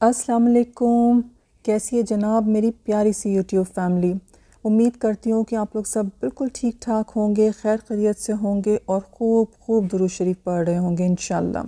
अस्सलाम वालेकुम। कैसी है जनाब मेरी प्यारी सी यूट्यूब फैमिली। उम्मीद करती हूँ कि आप लोग सब बिल्कुल ठीक ठाक होंगे, खैर खैरियत से होंगे और खूब दुरूद शरीफ पढ़ रहे होंगे इंशाल्लाह।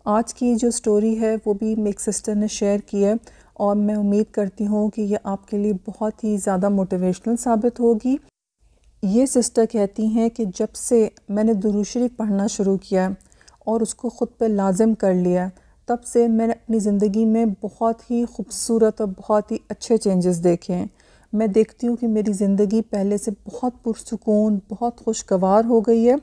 आज की जो स्टोरी है वो भी मेरी सिस्टर ने शेयर की है और मैं उम्मीद करती हूँ कि ये आपके लिए बहुत ही ज़्यादा मोटिवेशनल साबित होगी। ये सिस्टर कहती हैं कि जब से मैंने दुरूद शरीफ पढ़ना शुरू किया और उसको ख़ुद पे लाज़िम कर लिया, तब से मैंने अपनी ज़िंदगी में बहुत ही खूबसूरत और बहुत ही अच्छे चेंजेस देखे हैं। मैं देखती हूँ कि मेरी ज़िंदगी पहले से बहुत पुरसुकून, बहुत खुशगवार हो गई है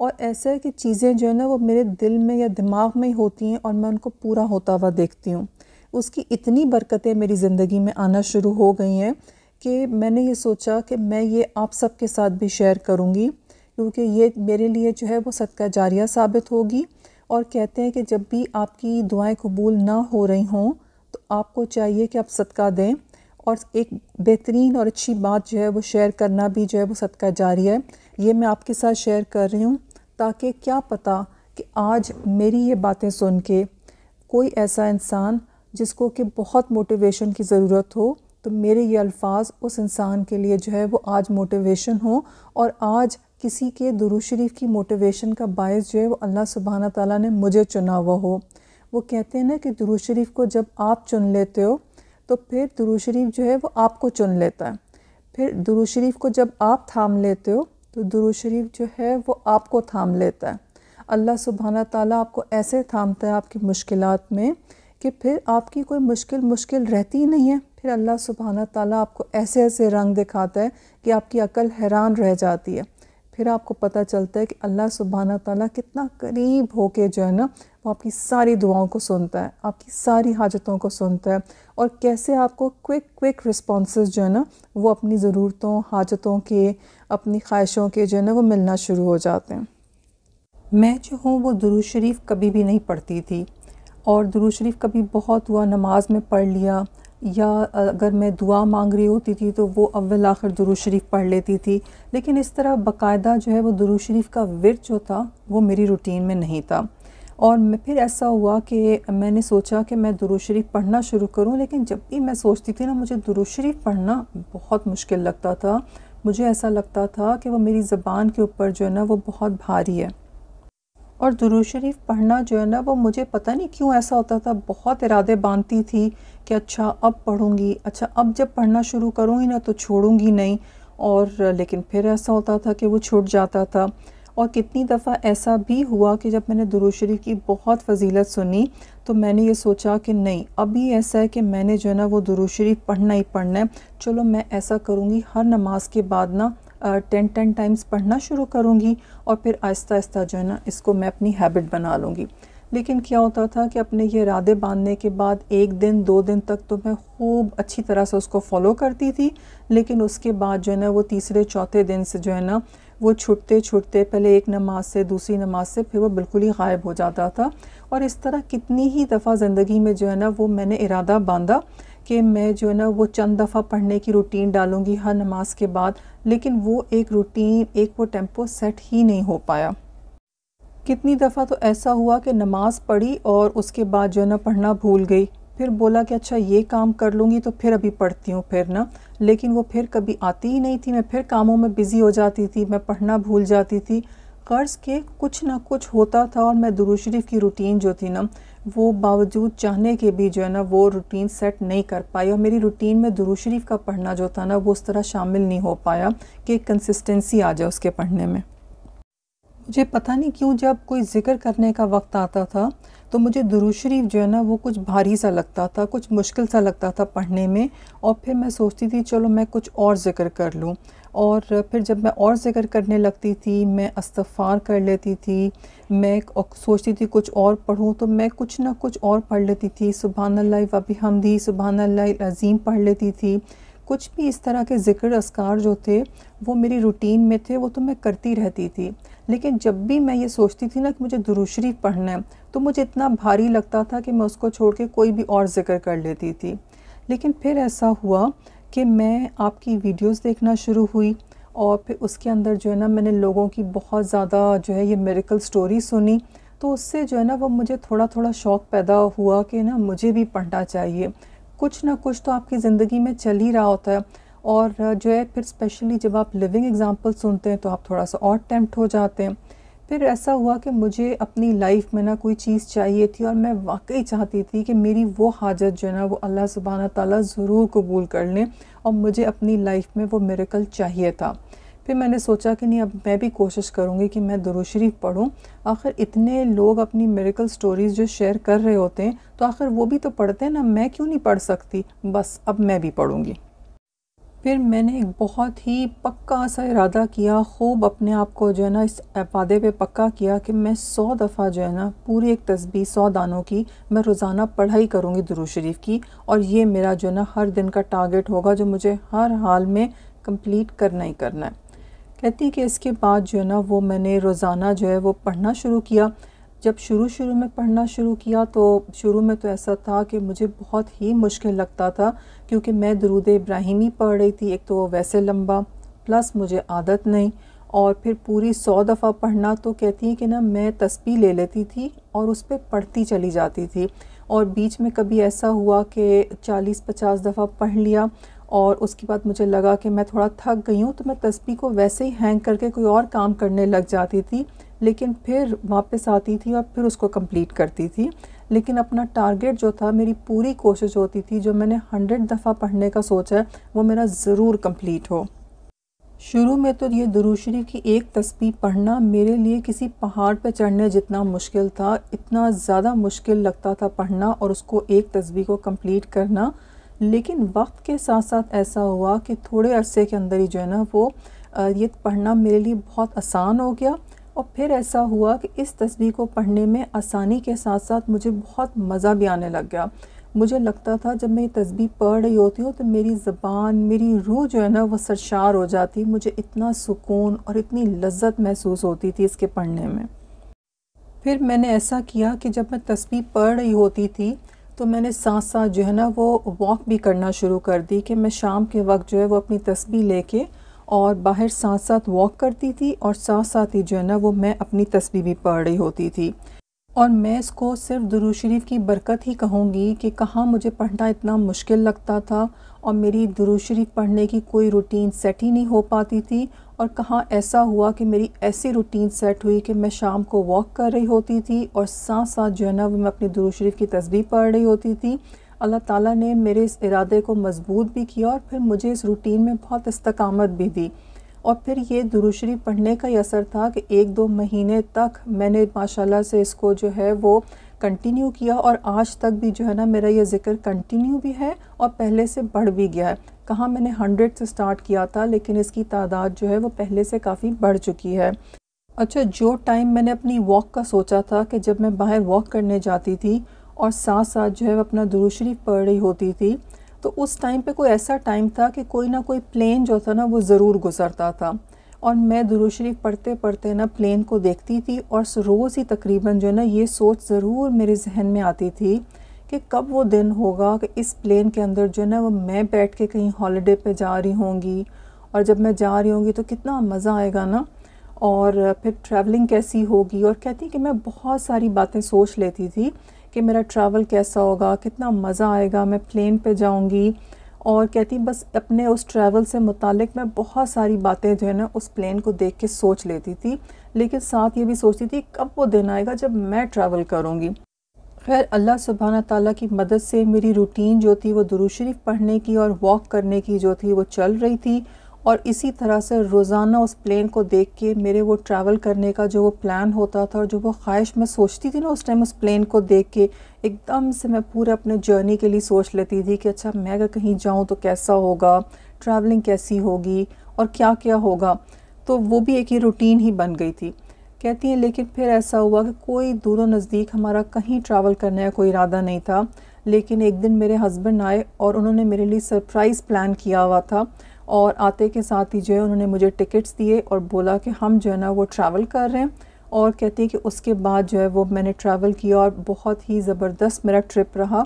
और ऐसा है कि चीज़ें जो है ना वो मेरे दिल में या दिमाग में ही होती हैं और मैं उनको पूरा होता हुआ देखती हूँ। उसकी इतनी बरकतें मेरी ज़िंदगी में आना शुरू हो गई हैं कि मैंने ये सोचा कि मैं ये आप सब के साथ भी शेयर करूँगी, क्योंकि ये मेरे लिए जो है वो सदका जारिया साबित होगी। और कहते हैं कि जब भी आपकी दुआएं कबूल ना हो रही हों तो आपको चाहिए कि आप सदका दें, और एक बेहतरीन और अच्छी बात जो है वो शेयर करना भी जो है वो सदका जारिया है। ये मैं आपके साथ शेयर कर रही हूँ ताकि क्या पता कि आज मेरी ये बातें सुन के कोई ऐसा इंसान जिसको कि बहुत मोटिवेशन की ज़रूरत हो, तो मेरे ये अल्फाज उस इंसान के लिए जो है वो आज मोटिवेशन हो और आज किसी के दुरूद शरीफ की मोटिवेशन का बायस जो है वो अल्लाह सुब्हाना ताला ने मुझे चुना हुआ हो। वो कहते हैं ना कि दुरूद शरीफ को जब आप चुन लेते हो तो फिर दुरूद शरीफ जो है वो आपको चुन लेता है। फिर दुरूद शरीफ को जब आप थाम लेते हो तो दुरूद शरीफ जो है वो आपको थाम लेता है। अल्लाह सुब्हाना ताला आपको ऐसे थामता है आपकी मुश्किलात में कि फिर आपकी कोई मुश्किल रहती ही नहीं है। फिर अल्लाह सुब्हाना ताला आपको ऐसे ऐसे रंग दिखाता है कि आपकी अकल हैरान रह जाती है। फिर आपको पता चलता है कि अल्लाह सुब्हाना ताला कितना करीब होके जो है ना वो आपकी सारी दुआओं को सुनता है, आपकी सारी हाजतों को सुनता है और कैसे आपको क्विक रिस्पॉन्सेस जो है ना वो अपनी ज़रूरतों, हाजतों के, अपनी ख्वाहिशों के जो है ना वो मिलना शुरू हो जाते हैं। मैं जो हूँ वो दुरूद शरीफ कभी भी नहीं पढ़ती थी और दुरूद शरीफ कभी बहुत हुआ नमाज में पढ़ लिया, या अगर मैं दुआ मांग रही होती थी तो वो अव्वल आखिर दुरूद शरीफ पढ़ लेती थी। लेकिन इस तरह बाकायदा जो है वो दुरूद शरीफ का विर्द जो था वो मेरी रूटीन में नहीं था। और फिर ऐसा हुआ कि मैंने सोचा कि मैं दुरूद शरीफ पढ़ना शुरू करूं, लेकिन जब भी मैं सोचती थी ना मुझे दुरूद शरीफ पढ़ना बहुत मुश्किल लगता था। मुझे ऐसा लगता था कि वो मेरी ज़बान के ऊपर जो है ना वो बहुत भारी है। और दुरूद शरीफ पढ़ना जो है ना वो मुझे पता नहीं क्यों ऐसा होता था, बहुत इरादे बांधती थी कि अच्छा अब पढ़ूँगी, अच्छा अब जब पढ़ना शुरू करूँगी ना तो छोड़ूँगी नहीं, और लेकिन फिर ऐसा होता था कि वो छूट जाता था। और कितनी दफ़ा ऐसा भी हुआ कि जब मैंने दुरूद शरीफ की बहुत फ़जीलत सुनी तो मैंने ये सोचा कि नहीं, अभी ऐसा है कि मैंने जो है ना वो दुरूद शरीफ पढ़ना ही पढ़ना है। चलो मैं ऐसा करूँगी, हर नमाज के बाद ना 10 टाइम्स पढ़ना शुरू करूँगी और फिर आहिस्ता आहिस्ता जो है ना इसको मैं अपनी हैबिट बना लूँगी। लेकिन क्या होता था कि अपने ये इरादे बांधने के बाद 1 दिन 2 दिन तक तो मैं खूब अच्छी तरह से उसको फ़ॉलो करती थी, लेकिन उसके बाद जो है ना वो तीसरे चौथे दिन से जो है ना वो छूटते पहले एक नमाज से दूसरी नमाज से फिर वो बिल्कुल ही गायब हो जाता था। और इस तरह कितनी ही दफ़ा ज़िंदगी में जो है ना वो मैंने इरादा बांधा कि मैं जो है ना वो चंद दफ़ा पढ़ने की रूटीन डालूँगी हर नमाज के बाद, लेकिन वो एक रूटीन, एक वो टेम्पो सेट ही नहीं हो पाया। कितनी दफ़ा तो ऐसा हुआ कि नमाज़ पढ़ी और उसके बाद जो है ना पढ़ना भूल गई, फिर बोला कि अच्छा ये काम कर लूँगी तो फिर अभी पढ़ती हूँ फिर ना, लेकिन वो फिर कभी आती ही नहीं थी। मैं फिर कामों में बिज़ी हो जाती थी, मैं पढ़ना भूल जाती थी। कर्ज़ के कुछ ना कुछ होता था और मैं दुरूद शरीफ की रूटीन जो थी ना वो बावजूद चाहने के भी जो है ना वो रूटीन सेट नहीं कर पाई और मेरी रूटीन में दुरूद शरीफ का पढ़ना जो था ना वो उस तरह शामिल नहीं हो पाया कि कंसिस्टेंसी आ जाए उसके पढ़ने में। मुझे पता नहीं क्यों जब कोई ज़िक्र करने का वक्त आता था तो मुझे दुरूद शरीफ जो है ना वो कुछ भारी सा लगता था, कुछ मुश्किल सा लगता था पढ़ने में, और फिर मैं सोचती थी चलो मैं कुछ और ज़िक्र कर लूँ। और फिर जब मैं और ज़िक्र करने लगती थी मैं इस्तिग़फ़ार कर लेती थी, मैं सोचती थी कुछ और पढ़ूँ तो मैं कुछ ना कुछ और पढ़ लेती थी। सुबहानल्लाह व बिहम्दी, सुबहानल्लाहिल अज़ीम पढ़ लेती थी। कुछ भी इस तरह के ज़िक्र अस्कार जो थे वो मेरी रूटीन में थे, वो तो मैं करती रहती थी। लेकिन जब भी मैं ये सोचती थी ना कि मुझे दुरूद शरीफ पढ़ना है तो मुझे इतना भारी लगता था कि मैं उसको छोड़ के कोई भी और ज़िक्र कर लेती थी। लेकिन फिर ऐसा हुआ कि मैं आपकी वीडियोस देखना शुरू हुई और फिर उसके अंदर जो है ना मैंने लोगों की बहुत ज़्यादा जो है ये मिरेकल स्टोरी सुनी, तो उससे जो है ना वो मुझे थोड़ा थोड़ा शौक़ पैदा हुआ कि ना मुझे भी पढ़ना चाहिए। कुछ ना कुछ तो आपकी ज़िंदगी में चल ही रहा होता है, और जो है फिर स्पेशली जब आप लिविंग एग्ज़ाम्पल सुनते हैं तो आप थोड़ा सा और टेम्प्ट हो जाते हैं। फिर ऐसा हुआ कि मुझे अपनी लाइफ में ना कोई चीज़ चाहिए थी, और मैं वाक़ई चाहती थी कि मेरी वो हाजत जो है ना वो अल्लाह सुब्हाना ताला ज़रूर कबूल कर लें, और मुझे अपनी लाइफ में वो मिरेकल चाहिए था। फिर मैंने सोचा कि नहीं, अब मैं भी कोशिश करूँगी कि मैं दुरूद शरीफ पढूँ। आखिर इतने लोग अपनी मिरेकल स्टोरीज़ जो शेयर कर रहे होते हैं तो आखिर वो भी तो पढ़ते हैं ना, मैं क्यों नहीं पढ़ सकती? बस अब मैं भी पढ़ूँगी। फिर मैंने एक बहुत ही पक्का सा इरादा किया, खूब अपने आप को जो है ना इस वादे पे पक्का किया कि मैं 100 दफ़ा जो है ना पूरी एक तस्बीह 100 दानों की मैं रोज़ाना पढ़ाई करूँगी दुरूद शरीफ की, और ये मेरा जो है ना हर दिन का टारगेट होगा जो मुझे हर हाल में कंप्लीट करना ही करना है। कहती कि इसके बाद जो है ना वो मैंने रोज़ाना जो है वो पढ़ना शुरू किया। जब शुरू में पढ़ना शुरू किया तो शुरू में तो ऐसा था कि मुझे बहुत ही मुश्किल लगता था, क्योंकि मैं दुरूद इब्राहिमी पढ़ रही थी। एक तो वो वैसे लंबा, प्लस मुझे आदत नहीं, और फिर पूरी 100 दफ़ा पढ़ना। तो कहती हैं कि ना मैं तस्बीह ले लेती थी और उस पर पढ़ती चली जाती थी, और बीच में कभी ऐसा हुआ कि 40-50 दफ़ा पढ़ लिया और उसके बाद मुझे लगा कि मैं थोड़ा थक गई हूँ, तो मैं तस्बीह को वैसे ही हैंग करके कोई और काम करने लग जाती थी, लेकिन फिर वापस आती थी और फिर उसको कंप्लीट करती थी। लेकिन अपना टारगेट जो था, मेरी पूरी कोशिश होती थी जो मैंने 100 दफ़ा पढ़ने का सोचा है वो मेरा ज़रूर कंप्लीट हो। शुरू में तो ये दुरूद शरीफ की एक तस्बीह पढ़ना मेरे लिए किसी पहाड़ पे चढ़ने जितना मुश्किल था, इतना ज़्यादा मुश्किल लगता था पढ़ना और उसको एक तस्बीह को कंप्लीट करना। लेकिन वक्त के साथ साथ ऐसा हुआ कि थोड़े अरसे के अंदर ही जो है ना वो ये पढ़ना मेरे लिए बहुत आसान हो गया। और फिर ऐसा हुआ कि इस तस्बीह को पढ़ने में आसानी के साथ साथ मुझे बहुत मज़ा भी आने लग गया। मुझे लगता था जब मैं ये तस्बीह पढ़ रही होती हूँ तो मेरी ज़बान, मेरी रूह जो है ना वो सरशार हो जाती। मुझे इतना सुकून और इतनी लज़्ज़त महसूस होती थी इसके पढ़ने में। फिर मैंने ऐसा किया कि जब मैं तस्बीह पढ़ रही होती थी तो मैंने साथ साथ जो है ना वो वॉक भी करना शुरू कर दी, कि मैं शाम के वक्त जो है वो अपनी तस्बीह लेके और बाहर साथ साथ वॉक करती थी, और साथ साथ ही जो है ना वो मैं अपनी तस्बीह भी पढ़ रही होती थी। और मैं इसको सिर्फ़ दुरूद शरीफ की बरकत ही कहूँगी कि कहाँ मुझे पढ़ना इतना मुश्किल लगता था और मेरी दुरूद शरीफ पढ़ने की कोई रूटीन सेट ही नहीं हो पाती थी, और कहाँ ऐसा हुआ कि मेरी ऐसी रूटीन सेट हुई कि मैं शाम को वॉक कर रही होती थी और साथ साथ जो है ना वो मैं अपनी दुरूद शरीफ की तस्बीह पढ़ रही होती थी। अल्लाह ताला ने मेरे इस इरादे को मज़बूत भी किया और फिर मुझे इस रूटीन में बहुत इस्तकामत भी दी। और फिर ये दुरूद शरीफ पढ़ने का ही असर था कि 1-2 महीने तक मैंने माशाल्लाह से इसको जो है वो कंटिन्यू किया, और आज तक भी जो है ना मेरा ये ज़िक्र कंटिन्यू भी है और पहले से बढ़ भी गया है। कहाँ मैंने 100 से स्टार्ट किया था, लेकिन इसकी तादाद जो है वो पहले से काफ़ी बढ़ चुकी है। अच्छा, जो टाइम मैंने अपनी वॉक का सोचा था कि जब मैं बाहर वॉक करने जाती थी और साथ साथ जो है अपना दुरूद शरीफ पढ़ रही होती थी, तो उस टाइम पे कोई ऐसा टाइम था कि कोई ना कोई प्लेन जो था ना वो ज़रूर गुज़रता था, और मैं दुरूद शरीफ पढ़ते पढ़ते ना प्लेन को देखती थी, और रोज़ ही तकरीबन जो है ना ये सोच ज़रूर मेरे जहन में आती थी कि कब वो दिन होगा कि इस प्लेन के अंदर जो है ना वो मैं बैठ के कहीं हॉलिडे पे जा रही होंगी, और जब मैं जा रही होंगी तो कितना मज़ा आएगा ना, और फिर ट्रैवलिंग कैसी होगी। और कहती कि मैं बहुत सारी बातें सोच लेती थी कि मेरा ट्रैवल कैसा होगा, कितना मज़ा आएगा, मैं प्लेन पे जाऊंगी। और कहती बस अपने उस ट्रैवल से मुतालिक मैं बहुत सारी बातें जो है ना उस प्लेन को देख के सोच लेती थी, लेकिन साथ ये भी सोचती थी कब वो दिन आएगा जब मैं ट्रैवल करूँगी। खैर, अल्लाह सुब्हाना ताला की मदद से मेरी रूटीन जो थी वो दुरूद शरीफ पढ़ने की और वॉक करने की जो थी वो चल रही थी, और इसी तरह से रोज़ाना उस प्लेन को देख के मेरे वो ट्रैवल करने का जो वो प्लान होता था और जो वो ख्वाहिश मैं सोचती थी ना उस टाइम उस प्लेन को देख के, एकदम से मैं पूरे अपने जर्नी के लिए सोच लेती थी कि अच्छा मैं अगर कहीं जाऊँ तो कैसा होगा, ट्रैवलिंग कैसी होगी और क्या क्या होगा। तो वो भी एक ही रूटीन ही बन गई थी। कहती हैं लेकिन फिर ऐसा हुआ कि कोई दूर नज़दीक हमारा कहीं ट्रैवल करने का कोई इरादा नहीं था, लेकिन एक दिन मेरे हस्बैंड आए और उन्होंने मेरे लिए सरप्राइज़ प्लान किया हुआ था, और आते के साथ ही जो है उन्होंने मुझे टिकट्स दिए और बोला कि हम जो है ना वो ट्रैवल कर रहे हैं। और कहती है कि उसके बाद जो है वो मैंने ट्रैवल किया और बहुत ही ज़बरदस्त मेरा ट्रिप रहा।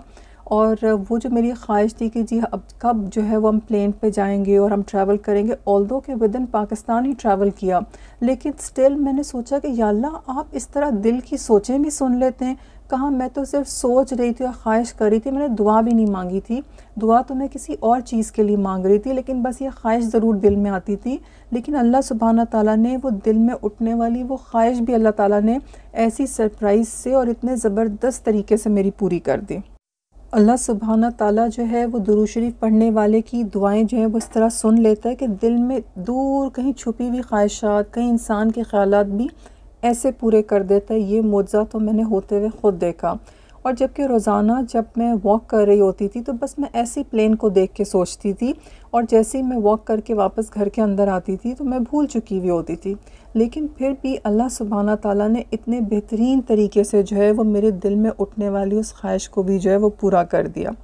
और वो जो मेरी ख्वाहिश थी कि जी अब कब जो है वो हम प्लेन पे जाएंगे और हम ट्रैवल करेंगे, ऑल्दो के with in Pakistan he travel किया, लेकिन स्टिल मैंने सोचा कि या अल्लाह आप इस तरह दिल की सोचें भी सुन लेते हैं। कहाँ मैं तो सिर्फ सोच रही थी और ख्वाहिश कर रही थी, मैंने दुआ भी नहीं मांगी थी। दुआ तो मैं किसी और चीज़ के लिए मांग रही थी, लेकिन बस ये ख्वाहिश ज़रूर दिल में आती थी। लेकिन अल्लाह सुब्हाना ताला ने वो दिल में उठने वाली वो ख्वाहिश भी अल्लाह ताला ने ऐसी सरप्राइज़ से और इतने ज़बरदस्त तरीके से मेरी पूरी कर दी। अल्लाह सुब्हाना ताला जो है वो दुरूद शरीफ पढ़ने वाले की दुआएं जो हैं वो इस तरह सुन लेता है कि दिल में दूर कहीं छुपी हुई ख्वाहिशात, कहीं इंसान के ख़यालात भी ऐसे पूरे कर देता है। ये मुआज़ा तो मैंने होते हुए ख़ुद देखा। और जबकि रोज़ाना जब मैं वॉक कर रही होती थी तो बस मैं ऐसी प्लेन को देख के सोचती थी, और जैसे ही मैं वॉक करके वापस घर के अंदर आती थी तो मैं भूल चुकी हुई होती थी। लेकिन फिर भी अल्लाह सुब्हाना ताला ने इतने बेहतरीन तरीके से जो है वो मेरे दिल में उठने वाली उस ख्वाहिश को भी जो है वो पूरा कर दिया।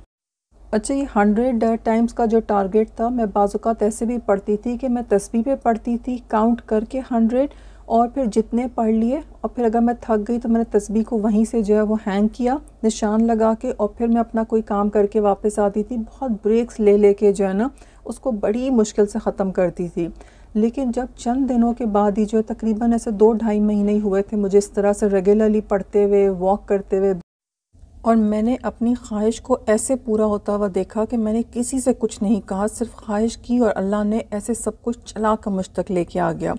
अच्छा, ये 100 टाइम्स का जो टारगेट था, मैं बाज़-औक़ात ऐसे भी पढ़ती थी कि मैं तस्बीह पे पढ़ती थी काउंट करके 100, और फिर जितने पढ़ लिए, और फिर अगर मैं थक गई तो मैंने तस्बीह को वहीं से जो है वो हैंग किया निशान लगा के, और फिर मैं अपना कोई काम करके वापस आती थी। बहुत ब्रेक्स ले लेके जो है ना उसको बड़ी मुश्किल से ख़त्म करती थी। लेकिन जब चंद दिनों के बाद ही जो तकरीबन ऐसे 2-2.5 महीने ही हुए थे मुझे इस तरह से रेगुलरली पढ़ते हुए, वॉक करते हुए, और मैंने अपनी ख्वाहिश को ऐसे पूरा होता हुआ देखा कि मैंने किसी से कुछ नहीं कहा, सिर्फ ख्वाहिश की और अल्लाह ने ऐसे सब कुछ चला कर मुझ तक लेके आ गया।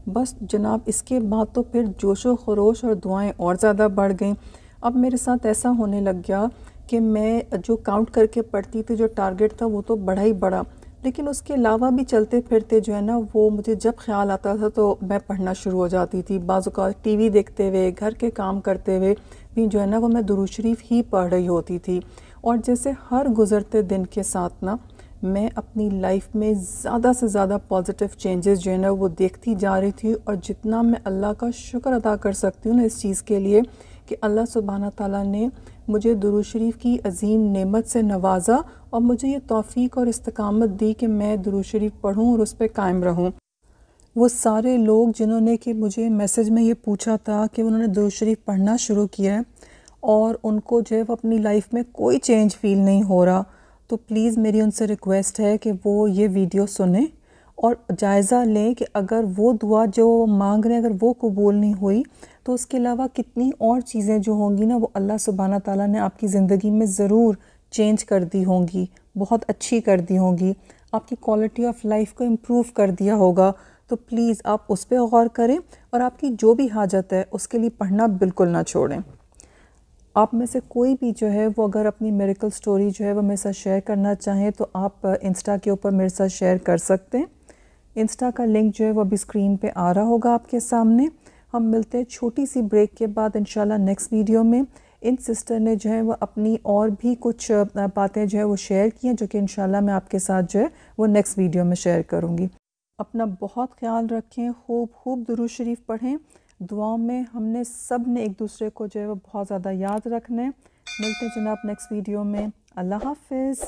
बस जनाब, इसके बाद तो फिर जोशो खरोश और दुआएं और ज़्यादा बढ़ गईं। अब मेरे साथ ऐसा होने लग गया कि मैं जो काउंट करके पढ़ती थी, जो टारगेट था वो तो बड़ा ही बड़ा, लेकिन उसके अलावा भी चलते फिरते जो है ना वो मुझे जब ख्याल आता था तो मैं पढ़ना शुरू हो जाती थी। बाज़ औक़ात टीवी देखते हुए, घर के काम करते हुए भी जो है ना वो मैं दुरूद शरीफ ही पढ़ रही होती थी। और जैसे हर गुज़रते दिन के साथ ना मैं अपनी लाइफ में ज़्यादा से ज़्यादा पॉजिटिव चेंजेस जो है ना वो देखती जा रही थी। और जितना मैं अल्लाह का शुक्र अदा कर सकती हूँ ना इस चीज़ के लिए कि अल्लाह सुब्हाना ताला ने मुझे दुरूद शरीफ की अजीम नेमत से नवाजा और मुझे ये तौफ़ीक और इस्तिकामत दी कि मैं दुरूद शरीफ पढ़ूँ और उस पर कायम रहूँ। वो सारे लोग जिन्होंने कि मुझे मैसेज में ये पूछा था कि उन्होंने दुरूद शरीफ पढ़ना शुरू किया है और उनको जो है वो अपनी लाइफ में कोई चेंज फ़ील नहीं हो रहा, तो प्लीज़ मेरी उनसे रिक्वेस्ट है कि वो ये वीडियो सुनें और जायज़ा लें कि अगर वो दुआ जो मांग रहे हैं अगर वो कबूल नहीं हुई तो उसके अलावा कितनी और चीज़ें जो होंगी ना वो अल्लाह सुब्हाना ताला ने आपकी ज़िंदगी में ज़रूर चेंज कर दी होंगी, बहुत अच्छी कर दी होंगी, आपकी क्वालिटी ऑफ लाइफ को इम्प्रूव कर दिया होगा। तो प्लीज़ आप उस पर गौर करें और आपकी जो भी हाजत है उसके लिए पढ़ना बिल्कुल ना छोड़ें। आप में से कोई भी जो है वो अगर अपनी मिरेकल स्टोरी जो है वो मेरे साथ शेयर करना चाहें तो आप इंस्टा के ऊपर मेरे साथ शेयर कर सकते हैं। इंस्टा का लिंक जो है वो अभी स्क्रीन पे आ रहा होगा आपके सामने। हम मिलते हैं छोटी सी ब्रेक के बाद इंशाल्लाह नेक्स्ट वीडियो में। इन सिस्टर ने जो है वो अपनी और भी कुछ बातें जो है वो शेयर की हैं जो कि इंशाल्लाह मैं आपके साथ जो है वो नेक्स्ट वीडियो में शेयर करूँगी। अपना बहुत ख्याल रखें, खूब खूब दुरूद शरीफ पढ़ें। दुआओं में हमने सब ने एक दूसरे को जो है वो बहुत ज़्यादा याद रखना है। मिलते हैं जनाब नेक्स्ट वीडियो में। अल्लाह हाफ़िज़।